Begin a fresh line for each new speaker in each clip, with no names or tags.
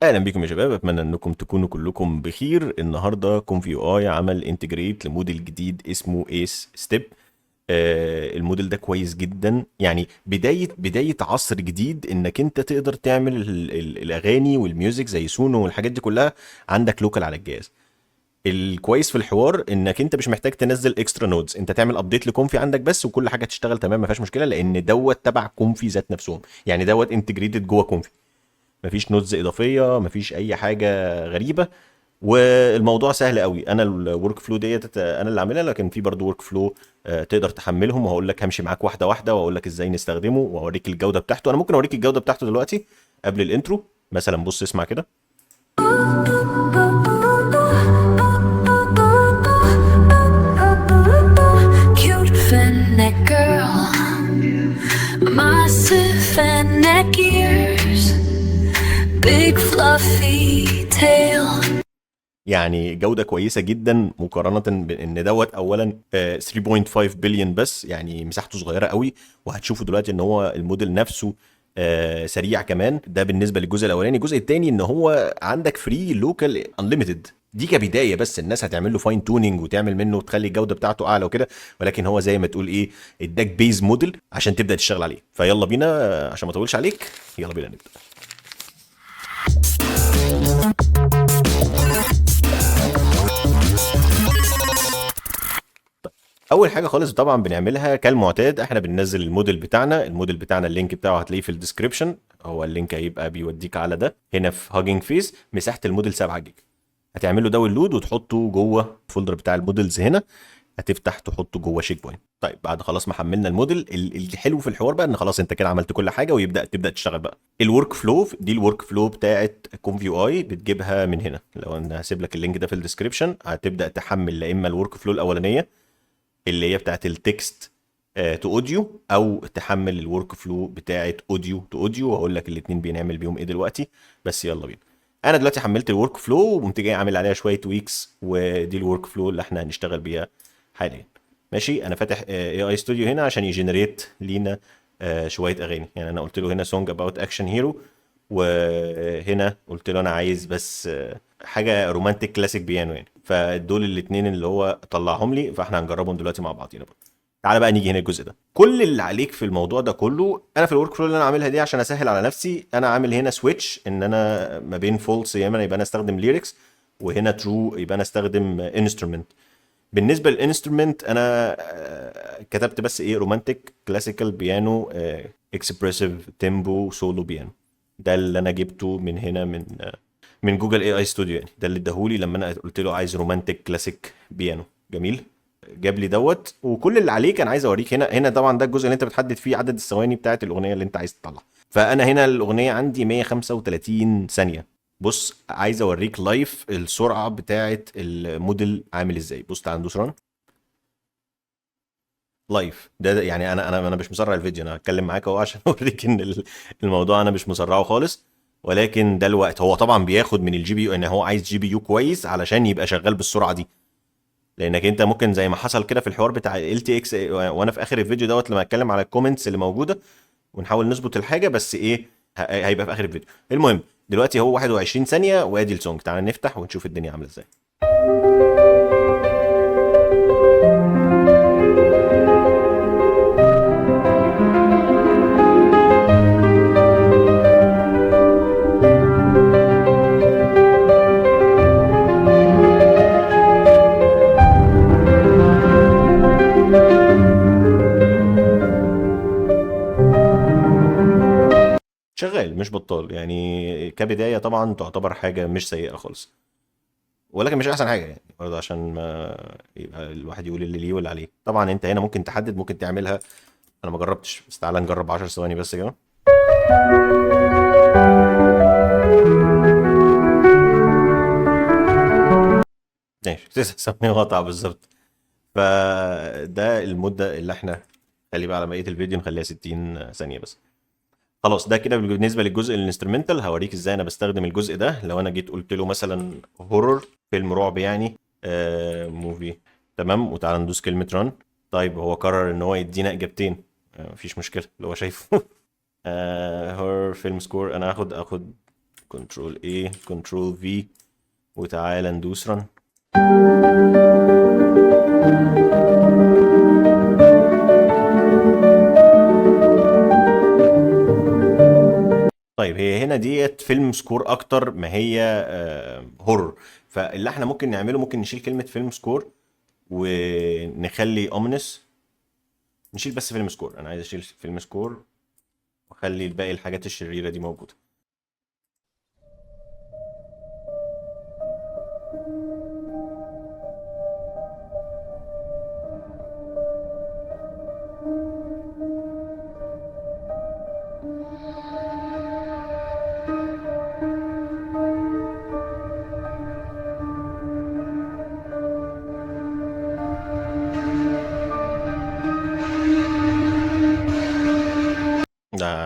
اهلا بيكم يا شباب، اتمنى انكم تكونوا كلكم بخير. النهارده كونفي يو اي عمل انتجريت لموديل جديد اسمه ايس ستيب. الموديل ده كويس جدا، يعني بدايه عصر جديد انك انت تقدر تعمل الاغاني والميوزك زي سونو والحاجات دي كلها عندك لوكال على الجهاز. الكويس في الحوار انك انت مش محتاج تنزل اكسترا نودز، انت تعمل ابديت لكونفي عندك بس وكل حاجه تشتغل تمام، ما فيهاش مشكله، لان دوت تبع كونفي ذات نفسهم، يعني دوت انتجريتد جوه كونفي. مفيش نودز اضافيه، مفيش اي حاجه غريبه، والموضوع سهل قوي. انا الورك فلو ديت انا اللي عاملها، لكن في برضو ورك فلو تقدر تحملهم، وهقول لك همشي معاك واحده واحده واقول لك ازاي نستخدمه واوريك الجوده بتاعته. انا ممكن اوريك الجوده بتاعته دلوقتي قبل الانترو. مثلا بص اسمع كده.
Cute fat girl, massive fat neck ears, big fluffy tail.
يعني جوده كويسه جدا مقارنه بان دوت اولا 3.5 بليون بس، يعني مساحته صغيره قوي. وهتشوفوا دلوقتي ان هو الموديل نفسه سريع كمان. ده بالنسبه للجزء الاولاني. الجزء الثاني ان هو عندك فري لوكال انليميتد، دي كبدايه بس. الناس هتعمل له فاين تونينج وتعمل منه وتخلي الجوده بتاعته اعلى وكده، ولكن هو زي ما تقول ايه، اداك بيز موديل عشان تبدا تشتغل عليه. فيلا بينا عشان ما اطولش عليك، يلا بينا نبدا. اول حاجه خالص طبعا بنعملها كالمعتاد، احنا بننزل الموديل بتاعنا. الموديل بتاعنا اللينك بتاعه هتلاقيه في الديسكريبشن، هو اللينك هيبقى بيوديك على ده. هنا في هاجينج فيس مساحه الموديل 7 جيجا. هتعمل له داونلود وتحطه جوه الفولدر بتاع المودلز هنا. هتفتح تحطه جوه شيك بوينت. طيب بعد خلاص ما حملنا الموديل، الحلو في الحوار بقى ان خلاص انت كده عملت كل حاجه، تبدا تشتغل بقى. الورك فلو دي الورك فلو بتاعت كونفيو اي بتجيبها من هنا. لو انا هسيب لك اللينك ده في الديسكريبشن، هتبدا تحمل لا اما الورك فلو الاولانيه اللي هي بتاعت التكست تو اوديو، او تحمل الورك فلو بتاعت اوديو تو اوديو، وهقول لك الاثنين بنعمل بيهم ايه دلوقتي. بس يلا بينا. انا دلوقتي حملت الورك فلو وقمت جاي عامل عليها شويه ويكس، ودي الورك فلو اللي احنا هنشتغل بيها حاليا. ماشي، انا فاتح اي اي ستوديو هنا عشان يجنريت لينا شويه اغاني. يعني انا قلت له هنا سونج اباوت اكشن هيرو، وهنا قلت له انا عايز بس حاجه رومانتك كلاسيك بيانو يعني. فدول الاثنين اللي هو طلعهم لي، فاحنا هنجربهم دلوقتي مع بعضينا بقى. تعالى بقى نيجي هنا الجزء ده. كل اللي عليك في الموضوع ده كله، انا في الورك فلو اللي انا عاملها دي عشان اسهل على نفسي، انا عامل هنا سويتش ان انا ما بين فولس يا اما يبقى انا استخدم ليركس، وهنا ترو يبقى انا استخدم انسترومنت. بالنسبه للانسترومنت انا كتبت بس ايه، رومانتك كلاسيكال بيانو اكسبريسيف تيمبو سولو بيانو. ده اللي انا جبته من هنا من جوجل اي اي ستوديو. يعني ده اللي اداهولي لما انا قلت له عايز رومانتك كلاسيك بيانو. جميل، جاب لي دوت. وكل اللي عليك انا عايز اوريك هنا طبعا ده الجزء اللي انت بتحدد فيه عدد الثواني بتاعت الاغنيه اللي انت عايز تطلعها. فانا هنا الاغنيه عندي 135 ثانيه. بص عايز اوريك لايف السرعه بتاعت الموديل عامل ازاي. بص تعال ندوس ران لايف. ده يعني انا مش مسرع الفيديو، انا هتكلم معاك اهو عشان اوريك ان الموضوع انا مش مسرعه خالص. ولكن ده الوقت هو طبعا بياخد من الجي بي يو، ان هو عايز جي بي يو كويس علشان يبقى شغال بالسرعه دي. لانك انت ممكن زي ما حصل كده في الحوار بتاع ال تي اكس، وانا في اخر الفيديو دوت لما اتكلم على الكومنتس اللي موجوده ونحاول نظبط الحاجه، بس ايه هيبقى في اخر الفيديو. المهم دلوقتي هو 21 ثانيه وادي السونج. تعال نفتح ونشوف الدنيا عامله ازاي. شغال مش بطال، يعني كبدايه طبعا تعتبر حاجه مش سيئه خالص، ولكن مش احسن حاجه يعني برضه، عشان ما يبقى الواحد يقول اللي ليه واللي عليه. طبعا انت هنا ممكن تحدد، ممكن تعملها. انا ما جربتش، بس تعالى نجرب 10 ثواني بس كده. ماشي 9 ثواني قطع بالظبط. فده المده اللي احنا، خلي بقى على بقيه الفيديو نخليها 60 ثانيه بس. خلاص ده كده بالنسبه للجزء الانسترومنتال. هوريك ازاي انا بستخدم الجزء ده. لو انا جيت قلت له مثلا هورر، فيلم رعب يعني، موفي، تمام، وتعالى ندوس كلمه ران. طيب هو قرر ان هو يدينا اجابتين، مفيش مشكله اللي هو شايفه. هورر فيلم سكور. انا هاخد كنترول A كنترول V وتعالى ندوس رن. طيب هي هنا ديت فيلم سكور اكتر ما هي هورر، فاللي احنا ممكن نعمله ممكن نشيل كلمة فيلم سكور ونخلي اومنس. نشيل بس فيلم سكور، انا عايز اشيل فيلم سكور واخلي الباقي الحاجات الشريرة دي موجودة.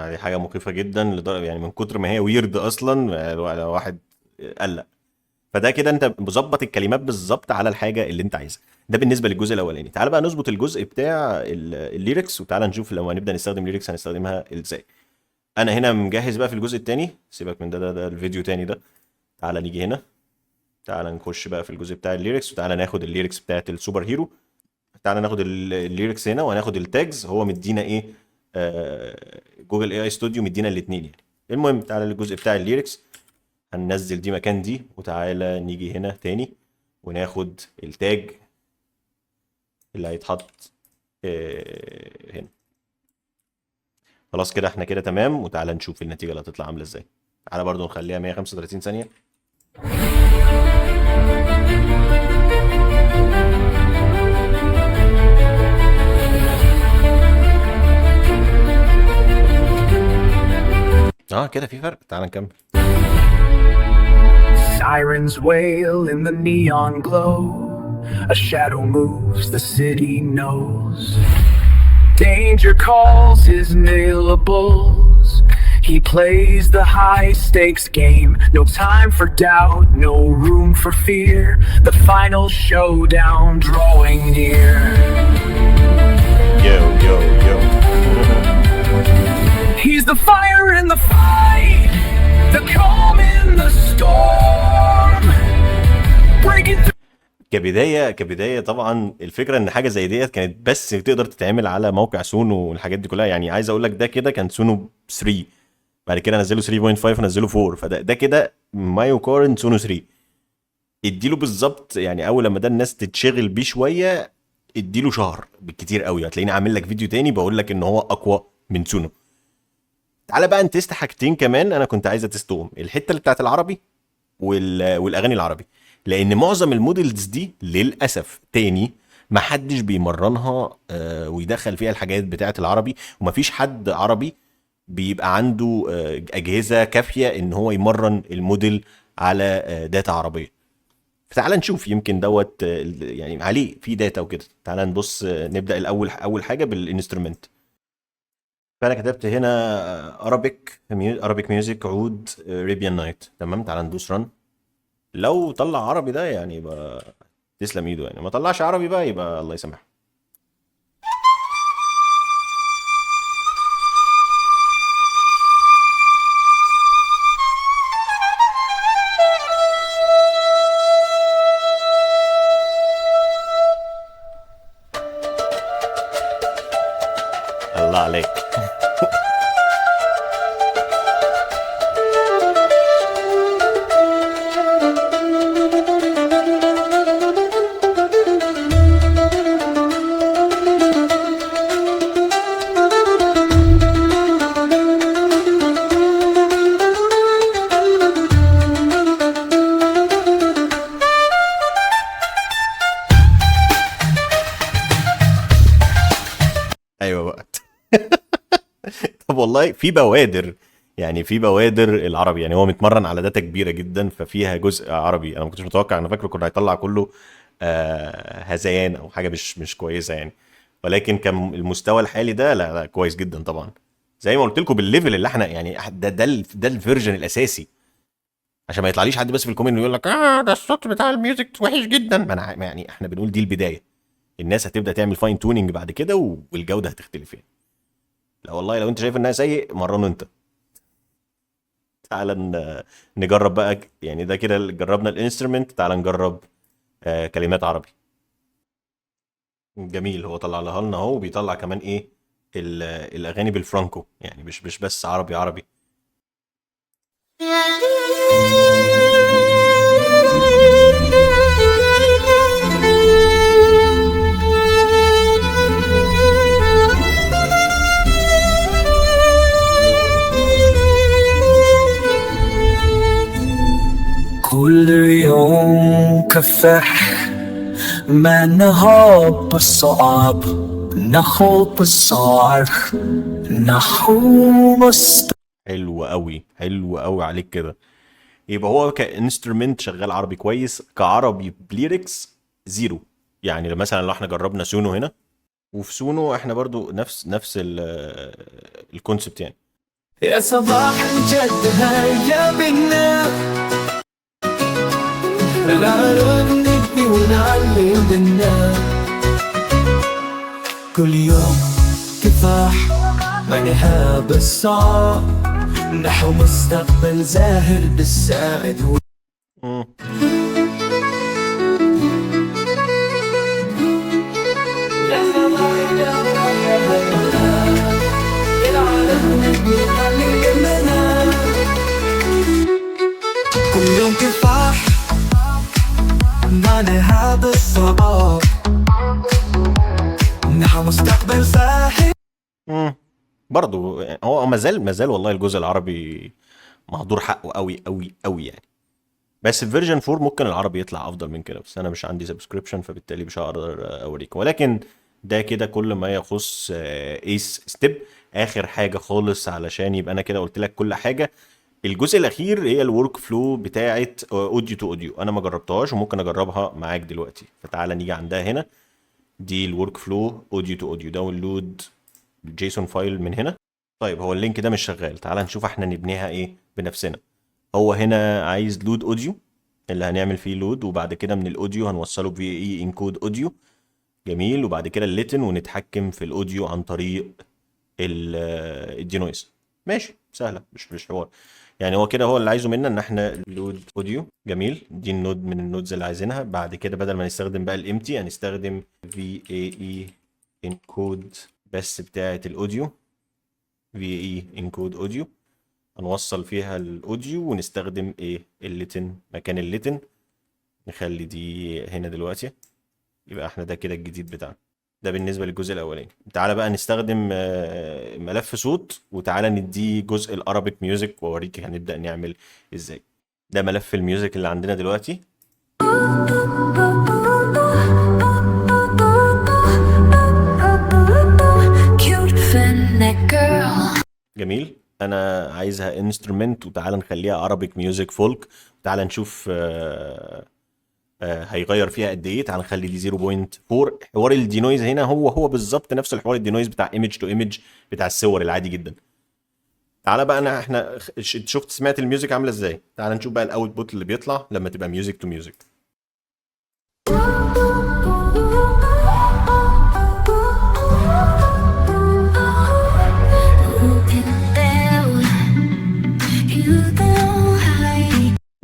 دي حاجة مخيفة جدا لدرجة يعني من كتر ما هي ويرد اصلا لو واحد قلق. فده كده انت مظبط الكلمات بالظبط على الحاجة اللي انت عايزها. ده بالنسبة للجزء الاولاني. تعال بقى نظبط الجزء بتاع الليركس، وتعالى نشوف لو هنبدأ نستخدم ليركس هنستخدمها ازاي. انا هنا مجهز بقى في الجزء التاني، سيبك من ده الفيديو تاني ده. تعالى نيجي هنا، تعالى نخش بقى في الجزء بتاع الليركس، وتعالى ناخد الليركس بتاعت السوبر هيرو. تعالى ناخد الليركس هنا وهناخد التاجز. هو مدينا ايه؟ جوجل اي ستوديو مدينا الاثنين يعني. المهم تعالى للجزء بتاع الليركس، هننزل دي مكان دي، وتعالى نيجي هنا تاني وناخد التاج اللي هيتحط هنا. خلاص كده احنا كده تمام، وتعالى نشوف النتيجة اللي هتطلع عاملة ازاي. تعالى برضو نخليها 135 ثانية. كده في فرق. تعالى نكمل.
Sirens wail in the neon glow. A shadow moves, the city knows. Danger calls his nailables. He plays the high stakes game. No time for doubt, no room for fear. The final showdown drawing near.
Yo, yo, yo.
He's the fire in the fight, the calm in the storm, breaking through.
كبدايه طبعا الفكره ان حاجه زي ديت كانت بس تقدر تتعمل على موقع سونو والحاجات دي كلها. يعني عايز اقول لك ده كده كان سونو 3، بعد كده نزلوا 3.5 ونزلوا 4، فده كده ما يقارن سونو 3. اديله بالظبط يعني اول لما ده الناس تتشغل بيه شويه، اديله شهر بالكتير قوي هتلاقيني عامل لك فيديو تاني بقول لك ان هو اقوى من سونو. تعالى بقى نتست حاجتين كمان انا كنت عايز اتستهم، الحته اللي بتاعت العربي والاغاني العربي، لان معظم المودلز دي للاسف تاني ما حدش بيمرنها ويدخل فيها الحاجات بتاعت العربي، ومفيش حد عربي بيبقى عنده اجهزه كافيه ان هو يمرن الموديل على داتا عربيه. فتعال نشوف يمكن دوت يعني عليه في داتا وكده. تعال نبص نبدا اول حاجه بالانسترومنت. فانا كتبت هنا Arabic ميوزك عود Arabian نايت. تمام، تعال ندوس رن. لو طلع عربي ده يعني يبقى تسلم ايده، يعني ما طلعش عربي بقى يبقى الله يسامحه. الله عليك. ايوه بقى. طب والله في بوادر، يعني في بوادر العربي، يعني هو متمرن على داتا كبيره جدا ففيها جزء عربي. انا ما كنتش متوقع، انا فاكره كنا هيطلع كله هذيان او حاجه مش كويسه يعني، ولكن كان المستوى الحالي ده لا كويس جدا طبعا. زي ما قلت لكم بالليفل اللي احنا يعني ده الفيرجن الاساسي، عشان ما يطلعليش حد بس في الكومنت يقول لك ده الصوت بتاع الميوزك وحش جدا. ما انا يعني احنا بنقول دي البدايه، الناس هتبدا تعمل فاين تونينج بعد كده والجوده هتختلف يعني. لا والله لو انت شايف انها سيء مرنه انت. تعال نجرب بقى، يعني ده كده جربنا الانسترومنت، تعال نجرب كلمات عربي. جميل، هو طلع لها لنا اهو، وبيطلع كمان ايه الاغاني بالفرانكو، يعني مش بس عربي عربي.
كل يوم كفاح ما نهاب الصعب نخوض الصعب نحو
حلو قوي، حلو قوي عليك كده. يبقى هو كانسترومنت شغال عربي كويس، كعربي بليركس زيرو. يعني مثلا لو احنا جربنا سونو هنا، وفي سونو احنا برضو نفس الكونسبت يعني.
يا صباح الجد هيا بنا نعرف نبني ونعلم بنا كل يوم كفاح ما نهاب الصعب نحو مستقبل زاهر بالسعد.
مم.
كل يوم كفاح ما نهاب الصعب نحو مستقبل زاهر.
برضو هو ما زال والله الجزء العربي مهدور حقه قوي قوي قوي يعني. بس في فيرجن 4 ممكن العربي يطلع افضل من كده، بس انا مش عندي سبسكريبشن فبالتالي مش هقدر اوريكم. ولكن ده كده كل ما يخص ايس ستيب. اخر حاجه خالص علشان يبقى انا كده قلت لك كل حاجه، الجزء الاخير هي الورك فلو بتاعه اوديو تو اوديو. انا ما جربتهاش وممكن اجربها معاك دلوقتي، فتعالى نيجي عندها هنا. دي الورك فلو اوديو تو اوديو، داونلود جيسون فايل من هنا. طيب هو اللينك ده مش شغال، تعالى نشوف احنا نبنيها ايه بنفسنا. هو هنا عايز لود اوديو اللي هنعمل فيه لود، وبعد كده من الاوديو هنوصله في اي انكود اوديو. جميل، وبعد كده الليتن، ونتحكم في الاوديو عن طريق الدينويز. ماشي، سهله، مش حوار يعني. هو كده هو اللي عايزه منا ان احنا لود اوديو. جميل، دي النود من النودز اللي عايزينها. بعد كده بدل ما نستخدم بقى الامتي هنستخدم في اي انكود بس بتاعه الاوديو، في اي انكود اوديو. هنوصل فيها الاوديو ونستخدم ايه الليتن مكان الليتن. نخلي دي هنا دلوقتي. يبقى احنا ده كده الجديد بتاعنا. ده بالنسبه للجزء الاولاني. تعالى بقى نستخدم ملف صوت، وتعالى نديه جزء الارابيك ميوزك واوريك هنبدا نعمل ازاي. ده ملف الميوزك اللي عندنا دلوقتي.
Cute fennec girl.
جميل، انا عايزها انسترومنت، وتعالى نخليها عربيك ميوزك فولك. تعالى نشوف هيغير فيها قد ايه. تعال نخلي دي 0.4. حوار الدينويز هنا هو بالظبط نفس الحوار الدينويز بتاع ايمج تو ايمج بتاع الصور العادي جدا. تعالى بقى احنا شفت سمعت الميوزك عامله ازاي. تعال نشوف بقى الاوتبوت اللي بيطلع لما تبقى ميوزك تو ميوزك.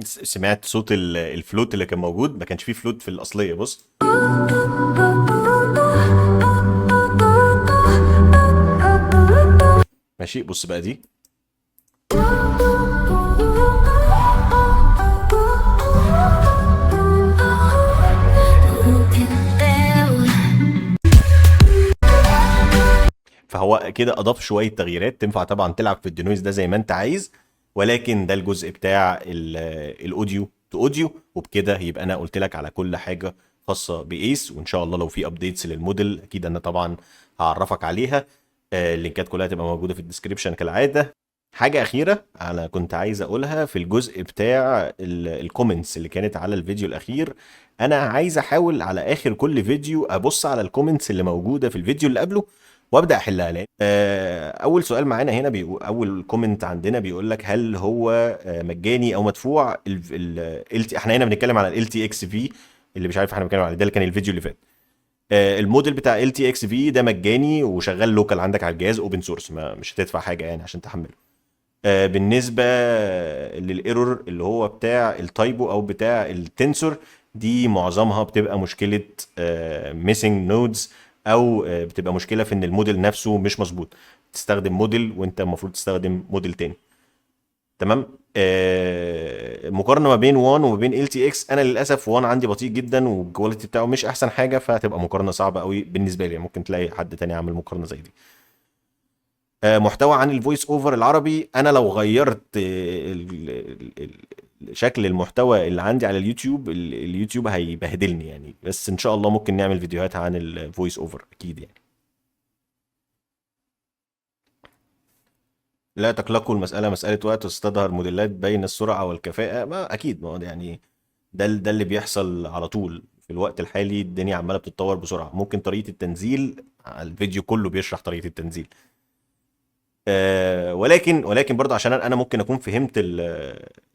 سمعت صوت الفلوت اللي كان موجود، ما كانش فيه فلوت في الاصليه. بص، ماشي، بص بقى دي. فهو كده اضاف شويه تغييرات تنفع طبعا تلعب في الدينويز ده زي ما انت عايز، ولكن ده الجزء بتاع الاوديو تو اوديو. وبكده يبقى انا قلت لك على كل حاجه خاصه بايس، وان شاء الله لو في ابديتس للموديل اكيد انا طبعا هعرفك عليها. اللينكات كلها تبقى موجوده في الديسكريبشن كالعاده. حاجه اخيره انا كنت عايز اقولها في الجزء بتاع الكومنتس اللي كانت على الفيديو الاخير. انا عايز احاول على اخر كل فيديو ابص على الكومنتس اللي موجوده في الفيديو اللي قبله وابدا احلها. لان اول سؤال معانا هنا بيقول، اول كومنت عندنا بيقول لك هل هو مجاني او مدفوع. احنا هنا بنتكلم على ال تي اكس في، اللي مش عارف احنا بنتكلم على ده اللي كان الفيديو اللي فات. الموديل بتاع ال تي اكس في ده مجاني وشغال لوكال عندك على الجهاز، اوبن سورس، مش هتدفع حاجه يعني عشان تحمله. بالنسبه للايرور اللي هو بتاع التايبو او بتاع التنسور، دي معظمها بتبقى مشكله ميسنج نودز، او بتبقى مشكله في ان الموديل نفسه مش مظبوط، تستخدم موديل وانت المفروض تستخدم موديل تاني. تمام. مقارنه ما بين 1 وما بين ال تي اكس، انا للاسف 1 عندي بطيء جدا والكواليتي بتاعه مش احسن حاجه، فهتبقى مقارنه صعبه قوي بالنسبه لي. ممكن تلاقي حد تاني عامل مقارنه زي دي. محتوى عن الفويس اوفر العربي، انا لو غيرت شكل المحتوى اللي عندي على اليوتيوب، اليوتيوب هيبهدلني يعني. بس ان شاء الله ممكن نعمل فيديوهات عن الفويس اوفر اكيد يعني. لا تقلقوا، المسألة مسألة وقت وستظهر موديلات بين السرعة والكفاءة. ما أكيد، ما هو ده يعني ده اللي بيحصل على طول في الوقت الحالي. الدنيا عمالة بتتطور بسرعة. ممكن طريقة التنزيل، الفيديو كله بيشرح طريقة التنزيل. ولكن برضه عشان انا ممكن اكون فهمت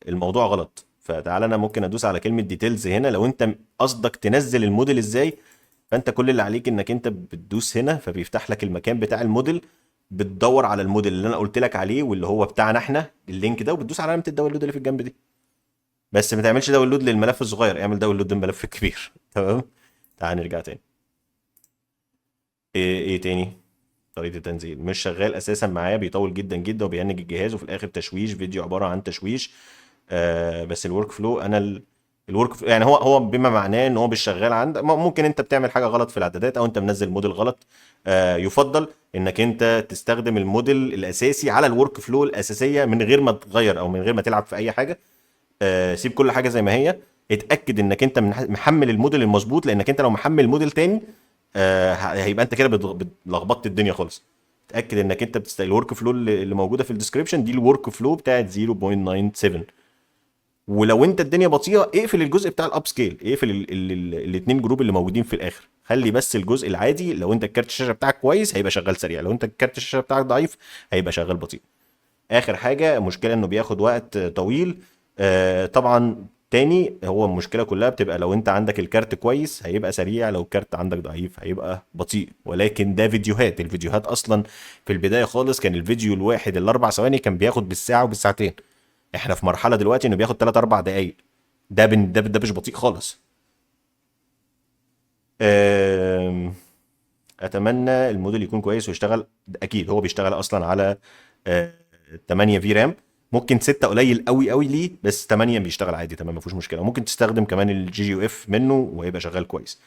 الموضوع غلط، فتعالى انا ممكن ادوس على كلمه ديتيلز هنا. لو انت قصدك تنزل الموديل ازاي، فانت كل اللي عليك انك انت بتدوس هنا، فبيفتح لك المكان بتاع الموديل، بتدور على الموديل اللي انا قلت لك عليه واللي هو بتاعنا احنا، اللينك ده، وبتدوس على علامه الداونلود اللي في الجنب دي. بس ما تعملش داونلود للملف الصغير، اعمل داونلود للملف الكبير. تمام. تعال نرجع تاني. ايه تاني؟ طريقه التنزيل مش شغال اساسا معايا، بيطول جدا جدا وبيهنج الجهاز، وفي الاخر تشويش، فيديو عباره عن تشويش. بس الورك فلو، انا الورك فلو يعني هو بما معناه ان هو مش شغال عندك. ممكن انت بتعمل حاجه غلط في الاعدادات، او انت منزل موديل غلط. يفضل انك انت تستخدم الموديل الاساسي على الورك فلو الاساسيه من غير ما تغير او من غير ما تلعب في اي حاجه. سيب كل حاجه زي ما هي. اتاكد انك انت محمل الموديل المظبوط، لانك انت لو محمل موديل تاني هيبقى انت كده لخبطت الدنيا خالص. اتاكد انك انت بتستخدم الورك فلو اللي موجوده في الديسكربشن دي، الورك فلو بتاعت 0.97. ولو انت الدنيا بطيئه، اقفل الجزء بتاع الاب سكيل، اقفل الاثنين جروب اللي موجودين في الاخر، خلي بس الجزء العادي. لو انت الكارت الشاشه بتاعك كويس هيبقى شغال سريع، لو انت الكارت الشاشه بتاعك ضعيف هيبقى شغال بطيء. اخر حاجه، مشكله انه بياخد وقت طويل. طبعا تاني، هو المشكله كلها بتبقى لو انت عندك الكارت كويس هيبقى سريع، لو الكارت عندك ضعيف هيبقى بطيء. ولكن ده فيديوهات، الفيديوهات اصلا في البدايه خالص كان الفيديو الواحد الاربع ثواني كان بياخد بالساعه وبالساعتين. احنا في مرحله دلوقتي انه بياخد 3 4 دقائق. ده مش بطيء خالص. اتمنى الموديل يكون كويس ويشتغل. اكيد هو بيشتغل اصلا على 8 في رام. ممكن 6 قليل قوي قوي ليه، بس 8 بيشتغل عادي تمام، ما فيهوش مشكله. ممكن تستخدم كمان الجي يو اف منه وهيبقى شغال كويس.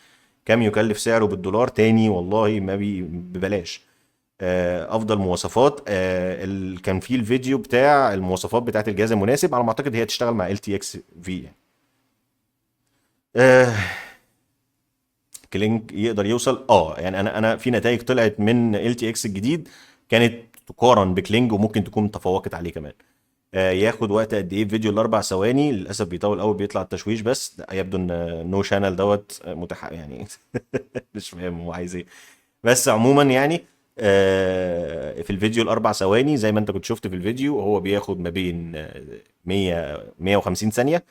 كم يكلف سعره بالدولار؟ تاني والله ما ببلاش. افضل مواصفات، كان في الفيديو بتاع المواصفات بتاعت الجهاز المناسب، على ما اعتقد هي تشتغل مع ال تي اكس في يعني. كلينك يقدر يوصل يعني انا في نتائج طلعت من ال تي اكس الجديد كانت تقارن بكلينج، وممكن تكون تفوقت عليه كمان. ياخد وقت قد ايه؟ فيديو الاربع ثواني للاسف بيطول قوي، بيطلع التشويش بس. يبدو ان نو شانل دوت يعني مش فاهم هو عايز ايه. بس عموما يعني في الفيديو الاربع ثواني زي ما انت كنت شفت في الفيديو، هو بياخد ما بين 150 ثانيه،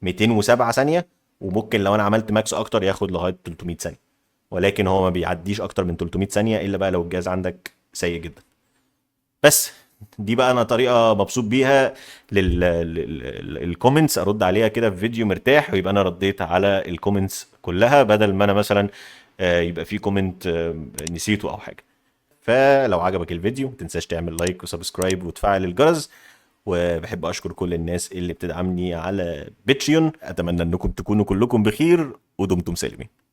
207 ثانيه، وممكن لو انا عملت ماكس اكتر ياخد لغايه 300 ثانيه. ولكن هو ما بيعديش اكتر من 300 ثانيه الا بقى لو الجهاز عندك سيء جدا. بس دي بقى انا طريقه مبسوط بيها للكومنتس، ارد عليها كده في فيديو مرتاح، ويبقى انا رديت على الكومنتس كلها، بدل ما انا مثلا يبقى في كومنت نسيته او حاجه. فلو عجبك الفيديو متنساش تعمل لايك وسبسكرايب وتفعل الجرس. وبحب اشكر كل الناس اللي بتدعمني على باتريون. اتمنى انكم تكونوا كلكم بخير ودمتم سالمين.